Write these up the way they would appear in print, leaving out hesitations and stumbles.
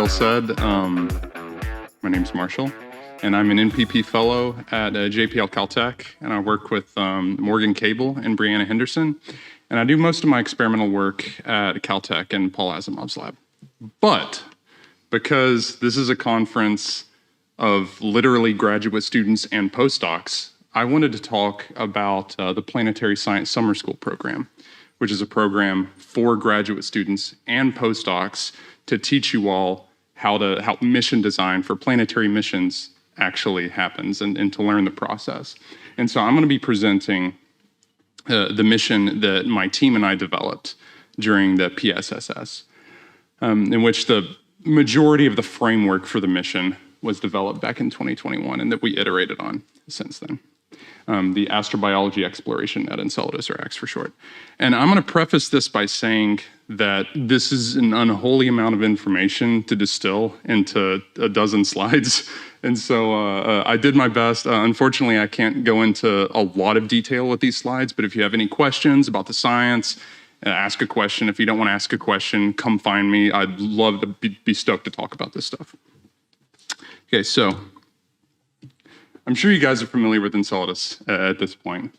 Marshall said, my name's Marshall, and I'm an NPP fellow at JPL Caltech, and I work with Morgan Cable and Brianna Henderson, and I do most of my experimental work at Caltech and Paul Asimov's lab. But because this is a conference of literally graduate students and postdocs, I wanted to talk about the Planetary Science Summer School program, which is a program for graduate students and postdocs to teach you all how mission design for planetary missions actually happens and to learn the process. And so I'm going to be presenting the mission that my team and I developed during the PSSS, in which the majority of the framework for the mission was developed back in 2021 and that we iterated on since then. The Astrobiology Exploration at Enceladus, or AX for short. And I'm going to preface this by saying that this is an unholy amount of information to distill into a dozen slides. And so I did my best. Unfortunately, I can't go into a lot of detail with these slides, but if you have any questions about the science, ask a question. If you don't want to ask a question, come find me. I'd love to be stoked to talk about this stuff. Okay, so I'm sure you guys are familiar with Enceladus at this point,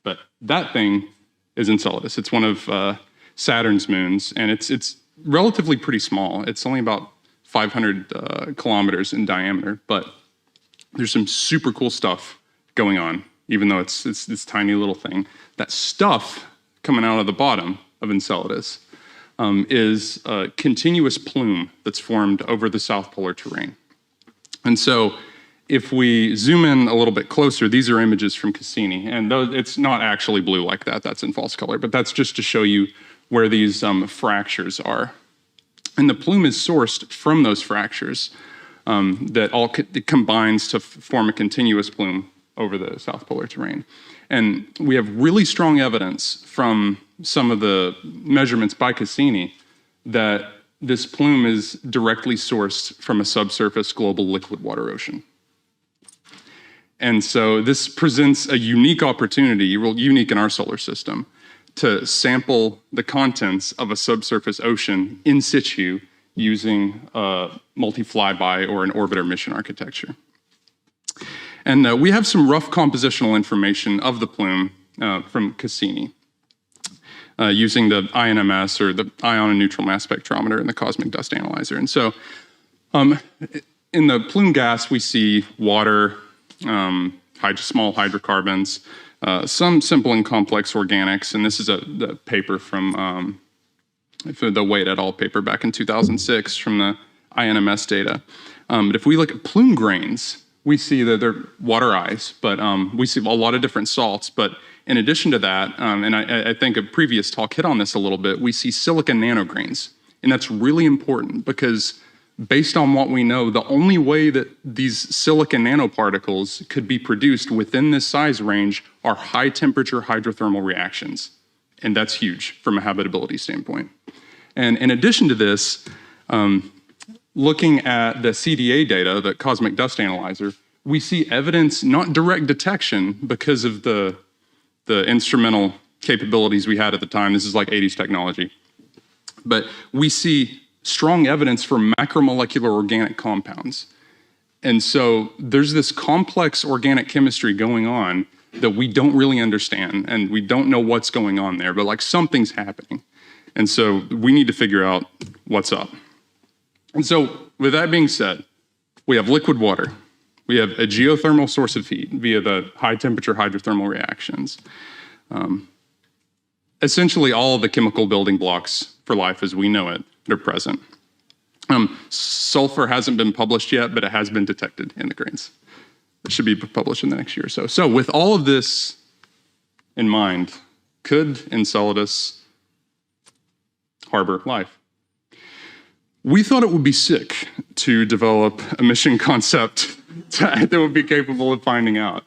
but that thing is Enceladus. It's one of Saturn's moons, and it's relatively pretty small. It's only about 500 kilometers in diameter, but there's some super cool stuff going on, even though it's this tiny little thing. That stuff coming out of the bottom of Enceladus is a continuous plume that's formed over the south polar terrain. And so if we zoom in a little bit closer, these are images from Cassini, and though it's not actually blue like that, that's in false color, but that's just to show you where these fractures are. And the plume is sourced from those fractures that all combines to form a continuous plume over the south polar terrain. And we have really strong evidence from some of the measurements by Cassini that this plume is directly sourced from a subsurface global liquid water ocean. And so this presents a unique opportunity, unique in our solar system, to sample the contents of a subsurface ocean in situ using a multi-flyby or an orbiter mission architecture. And we have some rough compositional information of the plume from Cassini using the INMS, or the ion and neutral mass spectrometer, and the cosmic dust analyzer. And so in the plume gas, we see water, small hydrocarbons, some simple and complex organics, and this is the paper from the Wade et al. Paper back in 2006 from the INMS data. But if we look at plume grains, we see that they're water ice, but we see a lot of different salts. But in addition to that, and I think a previous talk hit on this a little bit, we see silica nanograins, and that's really important because based on what we know, the only way that these silica nanoparticles could be produced within this size range are high temperature hydrothermal reactions. And that's huge from a habitability standpoint. And in addition to this, looking at the CDA data, the cosmic dust analyzer, we see evidence, not direct detection because of the instrumental capabilities we had at the time. This is like 80s technology. But we see strong evidence for macromolecular organic compounds. And so there's this complex organic chemistry going on that we don't really understand, and we don't know what's going on there, but like something's happening. And so we need to figure out what's up. And so with that being said, we have liquid water. We have a geothermal source of heat via the high temperature hydrothermal reactions. Essentially all of the chemical building blocks for life as we know it are present. Sulfur hasn't been published yet, but it has been detected in the grains. It should be published in the next year or so. So with all of this in mind, could Enceladus harbor life? We thought it would be sick to develop a mission concept that would be capable of finding out.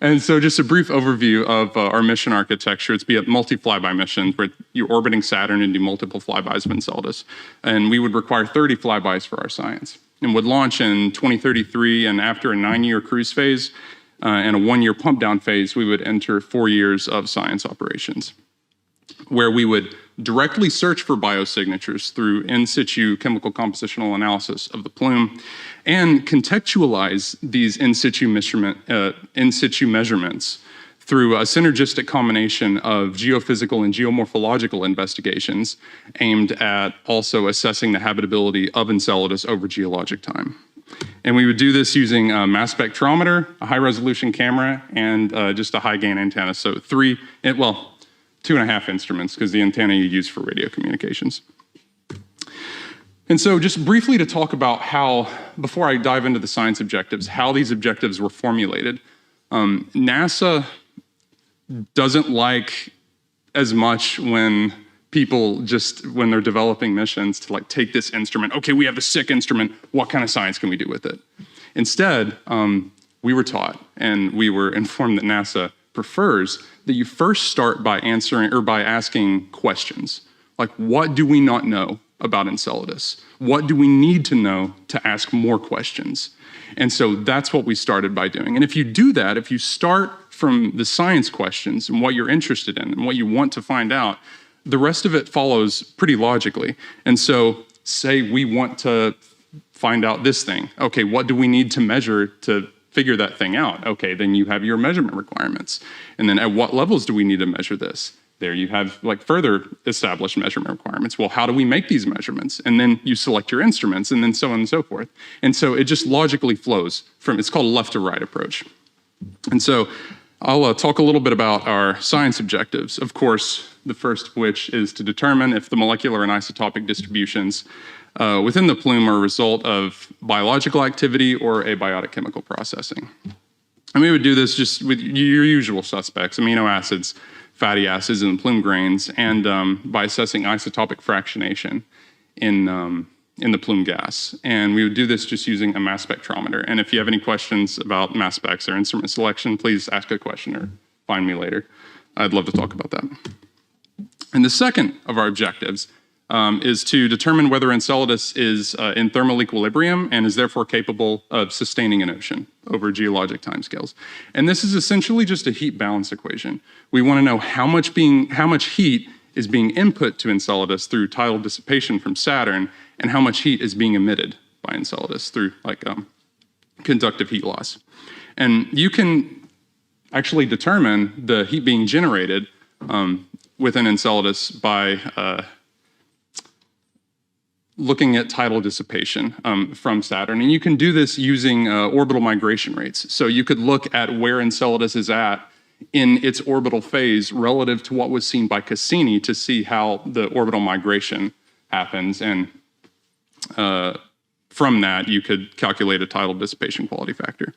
And so just a brief overview of our mission architecture. It's be a multi-flyby mission where you're orbiting Saturn and do multiple flybys of Enceladus. And we would require 30 flybys for our science and would launch in 2033. And after a 9-year cruise phase and a 1-year pump down phase, we would enter 4 years of science operations, where we would directly search for biosignatures through in situ chemical compositional analysis of the plume, and contextualize these in situ measurements through a synergistic combination of geophysical and geomorphological investigations aimed at also assessing the habitability of Enceladus over geologic time. And we would do this using a mass spectrometer, a high-resolution camera, and just a high-gain antenna. So 2.5 instruments, because the antenna you use for radio communications. And so just briefly to talk about how, before I dive into the science objectives, how these objectives were formulated. NASA doesn't like as much when people when they're developing missions to like take this instrument, okay, we have a sick instrument, what kind of science can we do with it? Instead, we were taught and we were informed that NASA prefers that you first start by asking questions. Like, what do we not know about Enceladus? What do we need to know to ask more questions? And so that's what we started by doing. And if you do that, if you start from the science questions and what you're interested in and what you want to find out, the rest of it follows pretty logically. And so say we want to find out this thing. Okay, what do we need to measure to figure that thing out? Okay, then you have your measurement requirements. And then at what levels do we need to measure this? There you have like further established measurement requirements. Well, how do we make these measurements? And then you select your instruments and then so on and so forth. And so it just logically flows from, it's called a left to right approach. And so I'll talk a little bit about our science objectives. Of course, the first of which is to determine if the molecular and isotopic distributions within the plume are a result of biological activity or abiotic chemical processing. And we would do this just with your usual suspects, amino acids, fatty acids in the plume grains, and by assessing isotopic fractionation in the plume gas. And we would do this just using a mass spectrometer. And if you have any questions about mass specs or instrument selection, please ask a question or find me later. I'd love to talk about that. And the second of our objectives is to determine whether Enceladus is in thermal equilibrium and is therefore capable of sustaining an ocean over geologic timescales. And this is essentially just a heat balance equation. We want to know how much heat is being input to Enceladus through tidal dissipation from Saturn, and how much heat is being emitted by Enceladus through conductive heat loss. And you can actually determine the heat being generated within Enceladus by looking at tidal dissipation from Saturn. And you can do this using orbital migration rates. So you could look at where Enceladus is at in its orbital phase relative to what was seen by Cassini to see how the orbital migration happens. And from that, you could calculate a tidal dissipation quality factor.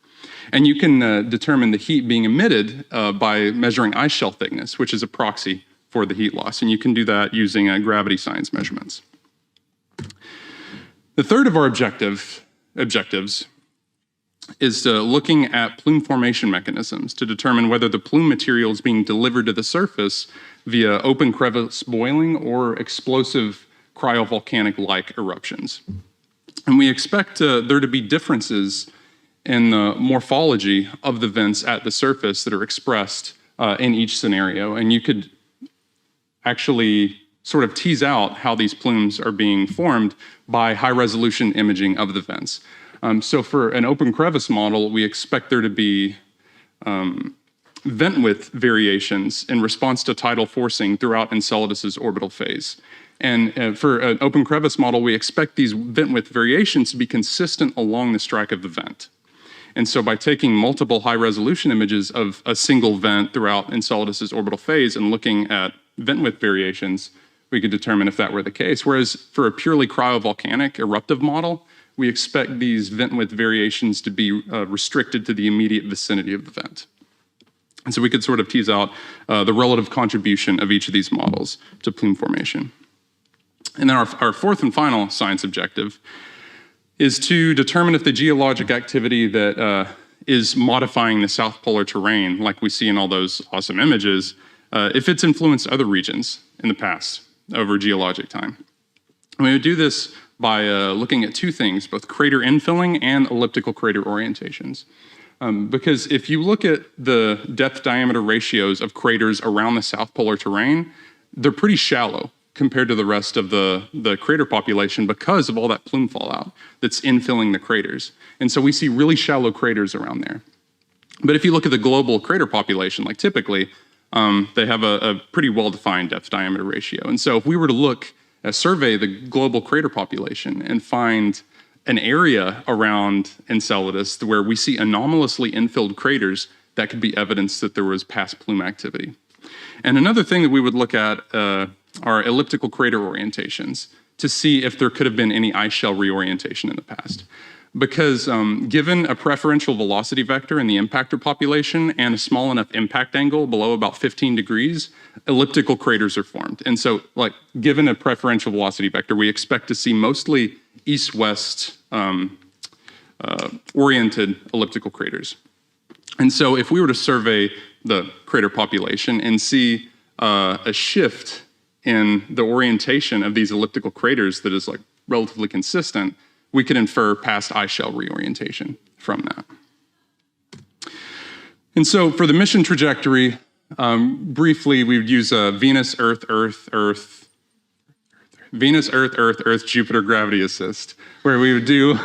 And you can determine the heat being emitted by measuring ice shell thickness, which is a proxy for the heat loss. And you can do that using gravity science measurements. The third of our objectives is looking at plume formation mechanisms to determine whether the plume material is being delivered to the surface via open crevice boiling or explosive cryovolcanic-like eruptions. And we expect there to be differences in the morphology of the vents at the surface that are expressed in each scenario. And you could actually sort of tease out how these plumes are being formed by high-resolution imaging of the vents. So for an open crevice model, we expect there to be vent width variations in response to tidal forcing throughout Enceladus's orbital phase. And for an open crevice model, we expect these vent width variations to be consistent along the strike of the vent. And so by taking multiple high-resolution images of a single vent throughout Enceladus's orbital phase and looking at vent width variations, we could determine if that were the case. Whereas for a purely cryovolcanic eruptive model, we expect these vent width variations to be restricted to the immediate vicinity of the vent. And so we could sort of tease out the relative contribution of each of these models to plume formation. And then our fourth and final science objective is to determine if the geologic activity that is modifying the south polar terrain, like we see in all those awesome images, if it's influenced other regions in the past over geologic time. And we would do this by looking at two things, both crater infilling and elliptical crater orientations. Because if you look at the depth diameter ratios of craters around the south polar terrain, they're pretty shallow compared to the rest of the crater population because of all that plume fallout that's infilling the craters. And so we see really shallow craters around there. But if you look at the global crater population, like typically, they have a pretty well-defined depth-diameter ratio. And so if we were to survey the global crater population and find an area around Enceladus where we see anomalously infilled craters, that could be evidence that there was past plume activity. And another thing that we would look at are elliptical crater orientations to see if there could have been any ice shell reorientation in the past. Because given a preferential velocity vector in the impactor population and a small enough impact angle below about 15 degrees, elliptical craters are formed. And so, like, given a preferential velocity vector, we expect to see mostly east-west oriented elliptical craters. And so if we were to survey the crater population and see a shift in the orientation of these elliptical craters that is like relatively consistent, we could infer past ice shell reorientation from that. And so for the mission trajectory, briefly, we would use Venus, Earth, Jupiter gravity assist, where we would do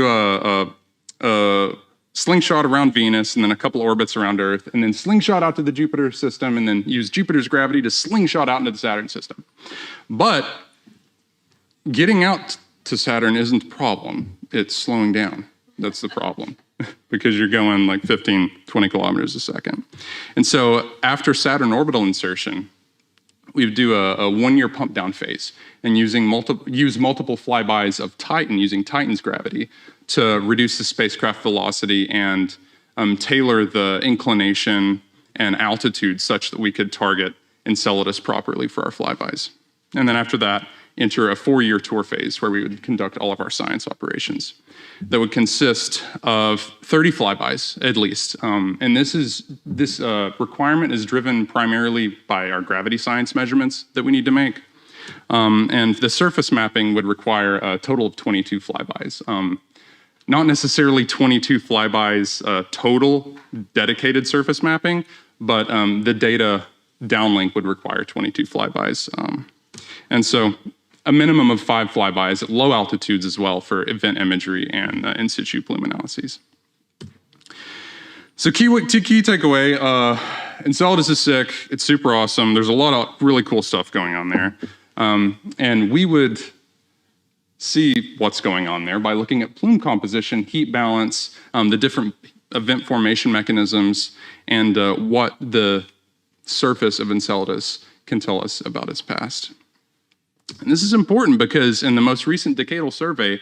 a slingshot around Venus and then a couple orbits around Earth, and then slingshot out to the Jupiter system, and then use Jupiter's gravity to slingshot out into the Saturn system. But getting out to Saturn isn't the problem. It's slowing down. That's the problem because you're going like 15, 20 kilometers a second. And so after Saturn orbital insertion, we would do a 1-year pump down phase and use multiple flybys of Titan using Titan's gravity to reduce the spacecraft velocity and tailor the inclination and altitude such that we could target Enceladus properly for our flybys. And then after that, enter a 4-year tour phase where we would conduct all of our science operations. That would consist of 30 flybys at least. And this requirement is driven primarily by our gravity science measurements that we need to make. And the surface mapping would require a total of 22 flybys. Not necessarily 22 flybys total dedicated surface mapping, but the data downlink would require 22 flybys. And so a minimum of 5 flybys at low altitudes as well for event imagery and in situ plume analyses. So key takeaway, Enceladus is sick. It's super awesome. There's a lot of really cool stuff going on there. And we would see what's going on there by looking at plume composition, heat balance, the different event formation mechanisms, and what the surface of Enceladus can tell us about its past. And this is important because in the most recent decadal survey,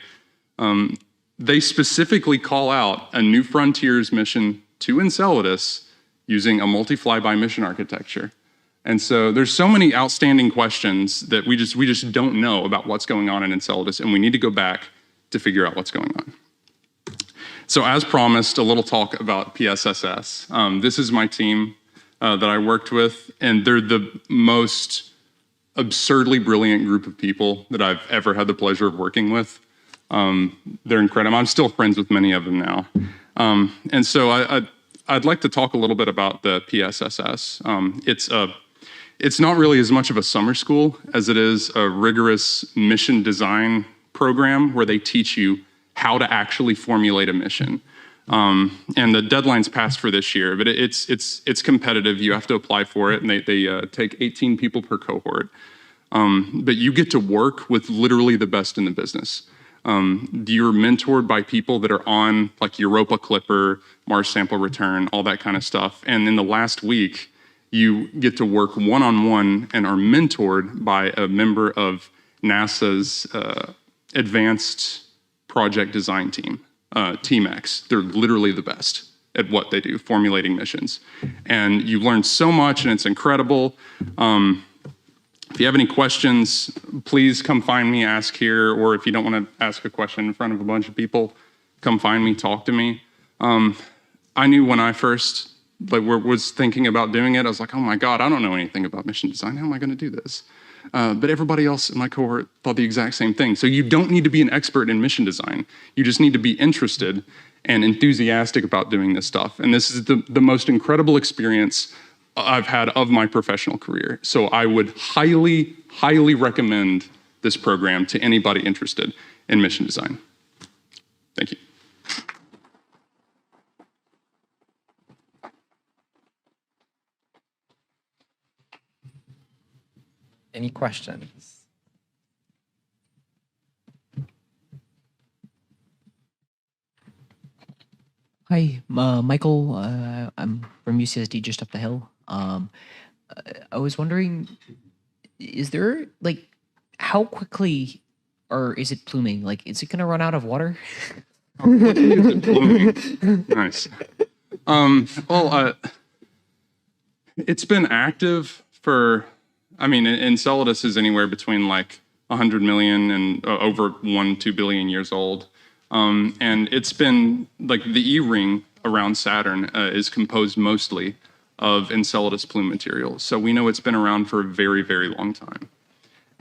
they specifically call out a New Frontiers mission to Enceladus using a multi-flyby mission architecture. And so there's so many outstanding questions that we just don't know about what's going on in Enceladus, and we need to go back to figure out what's going on. So as promised, a little talk about PSSS. This is my team that I worked with, and they're the most absurdly brilliant group of people that I've ever had the pleasure of working with. They're incredible. I'm still friends with many of them now. And so I'd like to talk a little bit about the PSSS. It's not really as much of a summer school as it is a rigorous mission design program where they teach you how to actually formulate a mission. And the deadline's passed for this year, but it's competitive. You have to apply for it, and they take 18 people per cohort. But you get to work with literally the best in the business. You're mentored by people that are on like Europa Clipper, Mars Sample Return, all that kind of stuff. And in the last week, you get to work one-on-one and are mentored by a member of NASA's advanced project design team. Team X. They're literally the best at what they do, formulating missions. And you learn so much, and it's incredible. If you have any questions, please come find me, ask here, or if you don't want to ask a question in front of a bunch of people, come find me, talk to me. I knew when I first was thinking about doing it, I was like, oh my God, I don't know anything about mission design. How am I going to do this? But everybody else in my cohort thought the exact same thing. So you don't need to be an expert in mission design. You just need to be interested and enthusiastic about doing this stuff. And this is the most incredible experience I've had of my professional career. So I would highly, highly recommend this program to anybody interested in mission design. Thank you. Any questions? Hi, Michael. I'm from UCSD, just up the hill. I was wondering, is there like, how quickly, or is it pluming? Like, is it going to run out of water? How quickly is it blooming? Nice. Well, it's been active for, I mean, Enceladus is anywhere between like 100 million and over 2 billion years old. And it's been, like, the E-ring around Saturn is composed mostly of Enceladus plume material. So we know it's been around for a very, very long time.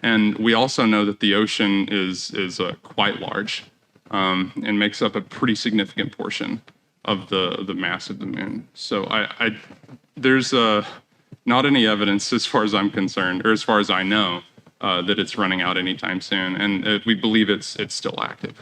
And we also know that the ocean is quite large and makes up a pretty significant portion of the mass of the moon. So there's not any evidence, as far as I'm concerned, or as far as I know, that it's running out anytime soon. And we believe it's still active.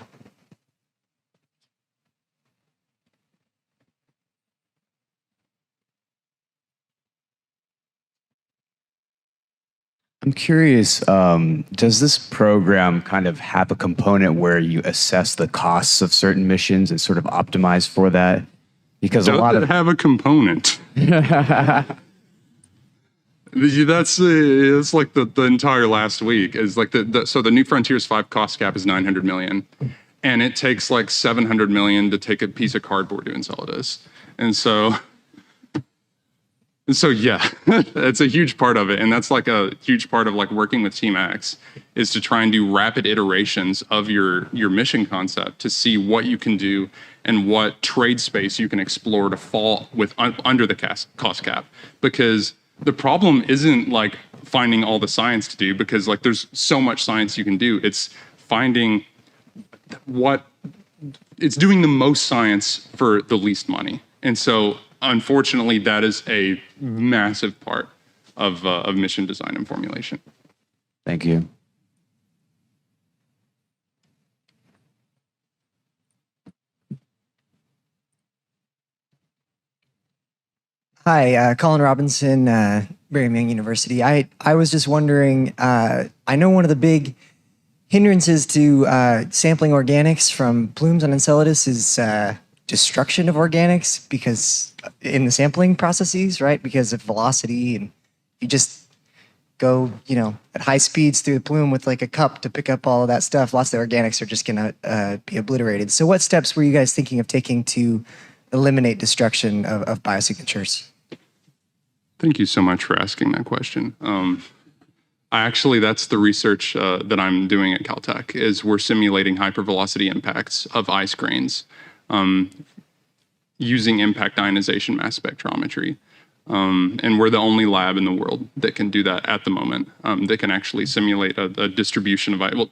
I'm curious, does this program kind of have a component where you assess the costs of certain missions and sort of optimize for that? Because Does it have a component? That's like the entire last week is like so the New Frontiers 5 cost cap is 900 million, and it takes like 700 million to take a piece of cardboard to Enceladus, and so yeah, that's a huge part of it, and that's like a huge part of like working with Team X is to try and do rapid iterations of your mission concept to see what you can do and what trade space you can explore to fall with under the cost cap. Because the problem isn't like finding all the science to do, because like there's so much science you can do. It's finding it's doing the most science for the least money, and so. Unfortunately, that is a massive part of mission design and formulation. Thank you. Hi, Colin Robinson, Brigham Young University. I was just wondering, I know one of the big hindrances to sampling organics from plumes on Enceladus is destruction of organics because in the sampling processes, right? Because of velocity, and you just go, at high speeds through the plume with like a cup to pick up all of that stuff. Lots of the organics are just gonna be obliterated. So what steps were you guys thinking of taking to eliminate destruction of biosignatures? Thank you so much for asking that question. Actually, that's the research that I'm doing at Caltech, is we're simulating hypervelocity impacts of ice grains using impact ionization mass spectrometry. And we're the only lab in the world that can do that at the moment, that can actually simulate a distribution of, well,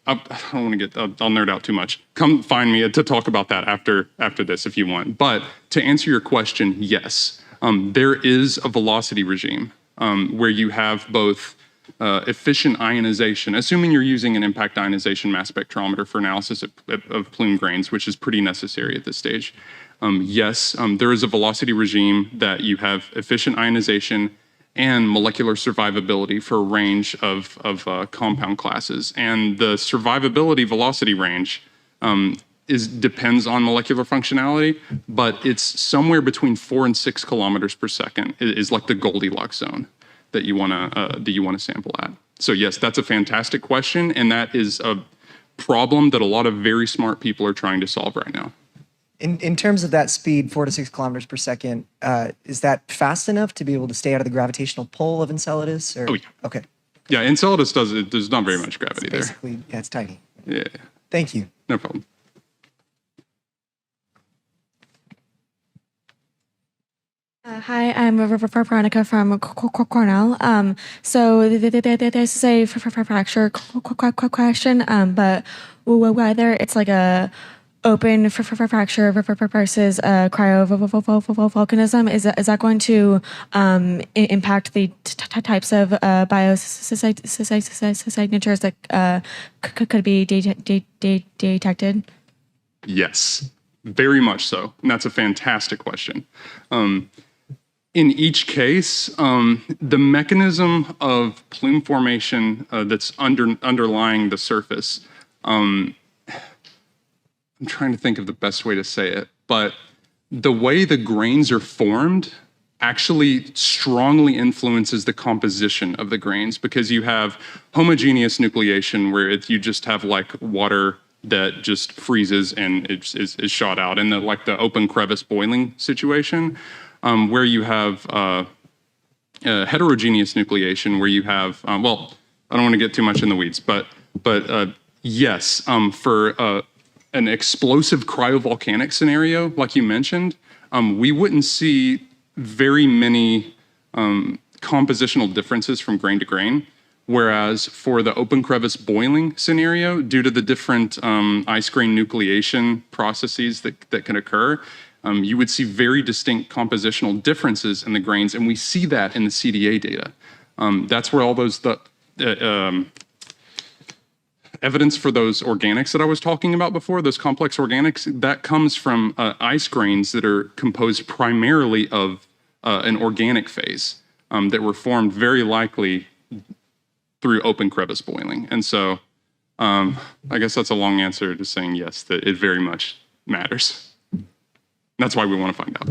I don't want to get, I'll nerd out too much. Come find me to talk about that after this if you want. But to answer your question, yes, there is a velocity regime where you have both efficient ionization, assuming you're using an impact ionization mass spectrometer for analysis of plume grains, which is pretty necessary at this stage. Yes, there is a velocity regime that you have efficient ionization and molecular survivability for a range of compound classes. And the survivability velocity range depends on molecular functionality, but it's somewhere between 4 and 6 kilometers per second is like the Goldilocks zone that you want to sample at. So yes, that's a fantastic question, and that is a problem that a lot of very smart people are trying to solve right now. In terms of that speed, 4 to 6 kilometers per second, is that fast enough to be able to stay out of the gravitational pull of Enceladus? Or? Oh yeah. Okay. Yeah, Enceladus there's not very much gravity there. Basically, yeah, it's tiny. Yeah. Thank you. No problem. Hi, I'm Veronica from Cornell. So this is a fracture question, but whether it's like a open fracture versus cryovolcanism, is that going to impact the types of biosignatures that could be detected? Yes, very much so. And that's a fantastic question. In each case, the mechanism of plume formation that's underlying the surface, I'm trying to think of the best way to say it, but the way the grains are formed actually strongly influences the composition of the grains, because you have homogeneous nucleation where you just have like water that just freezes and is shot out, and like the open crevice boiling situation, where you have heterogeneous nucleation where you have, well, I don't want to get too much in the weeds, but yes, for an explosive cryovolcanic scenario, like you mentioned, we wouldn't see very many compositional differences from grain to grain. Whereas for the open crevice boiling scenario, due to the different ice grain nucleation processes that can occur, you would see very distinct compositional differences in the grains, and we see that in the CDA data. That's where all those evidence for those organics that I was talking about before, those complex organics, that comes from ice grains that are composed primarily of an organic phase that were formed very likely through open crevice boiling. And so I guess that's a long answer to saying yes, that it very much matters. That's why we want to find out.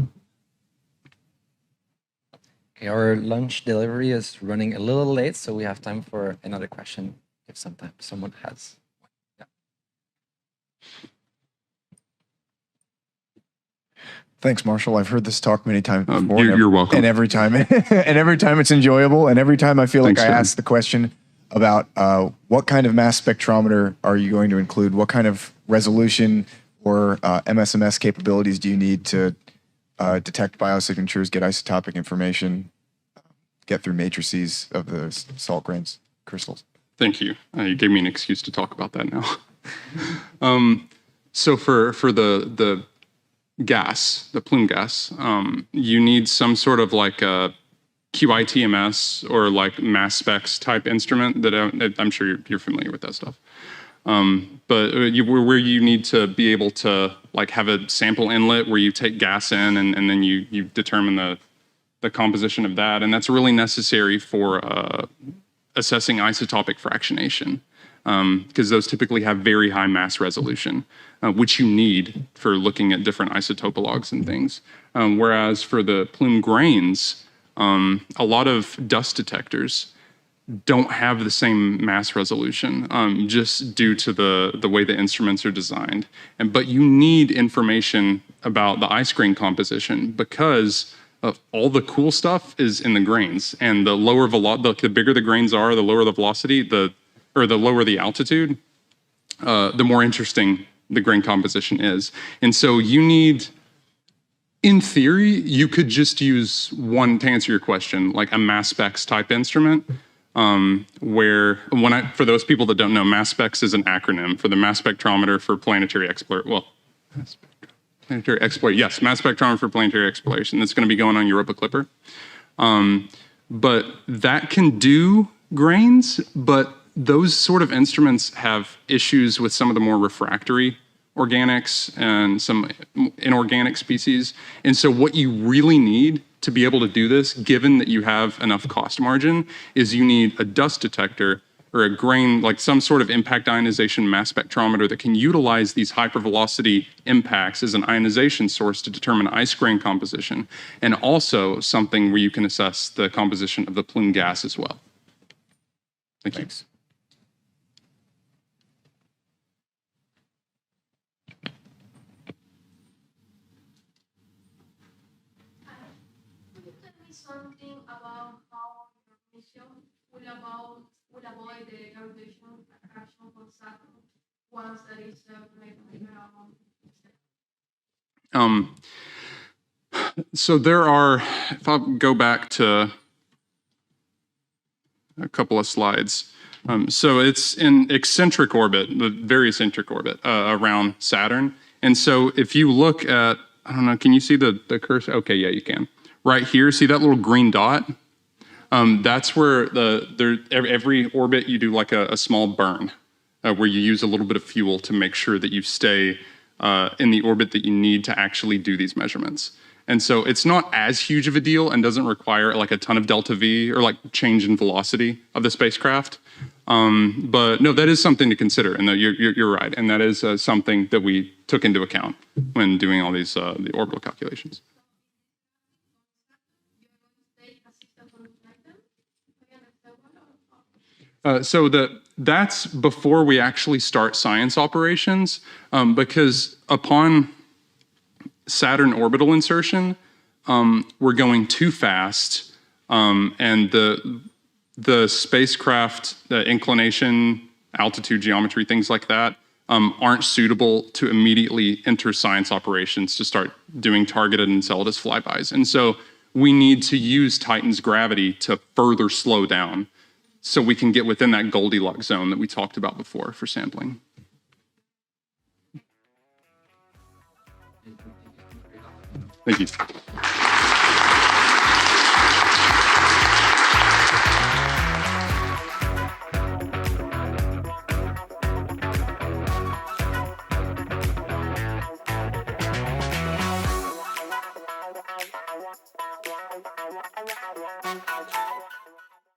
Okay, our lunch delivery is running a little late, so we have time for another question if someone has. Yeah. Thanks, Marshall. I've heard this talk many times before. You're welcome. And every time it's enjoyable, and every time I feel like I ask the question about what kind of mass spectrometer are you going to include, what kind of resolution or MSMS capabilities do you need to detect biosignatures, get isotopic information, get through matrices of the salt grains crystals? Thank you. You gave me an excuse to talk about that now. So for the gas, the plume gas, you need some sort of like a QITMS or like mass specs type instrument that I'm sure you're familiar with that stuff. But where you need to be able to like have a sample inlet where you take gas in and then you determine the composition of that. And that's really necessary for assessing isotopic fractionation, because those typically have very high mass resolution, which you need for looking at different isotopologues and things. Whereas for the plume grains, a lot of dust detectors don't have the same mass resolution, just due to the way the instruments are designed. But you need information about the ice grain composition, because all the cool stuff is in the grains, and the lower the bigger the grains are, the lower the velocity, the lower the altitude, the more interesting the grain composition is. And so you need, in theory, you could just use one, to answer your question, like a mass specs type instrument, where for those people that don't know, mass specs is an acronym for the mass spectrometer for planetary exploration. Well, planetary exploration, yes, mass spectrometer for planetary exploration. That's going to be going on Europa Clipper. But that can do grains, but those sort of instruments have issues with some of the more refractory organics and some inorganic species. And so what you really need to be able to do this, given that you have enough cost margin, is you need a dust detector or a grain, like some sort of impact ionization mass spectrometer that can utilize these hypervelocity impacts as an ionization source to determine ice grain composition, and also something where you can assess the composition of the plume gas as well. Thanks. Something about how your mission will avoid the gravitational attraction for Saturn once that is So there are, if I go back to a couple of slides, so it's in eccentric orbit, the very eccentric orbit around Saturn. And so if you look at, I don't know, can you see the cursor? Okay, yeah, you can. Right here, see that little green dot? That's where every orbit you do like a small burn, where you use a little bit of fuel to make sure that you stay in the orbit that you need to actually do these measurements. And so it's not as huge of a deal and doesn't require like a ton of delta V or like change in velocity of the spacecraft. But no, that is something to consider, and you're right, and that is something that we took into account when doing all these the orbital calculations. So that's before we actually start science operations, because upon Saturn orbital insertion, we're going too fast, and the spacecraft, the inclination, altitude, geometry, things like that, aren't suitable to immediately enter science operations to start doing targeted Enceladus flybys. And so we need to use Titan's gravity to further slow down so we can get within that Goldilocks zone that we talked about before for sampling. Thank you.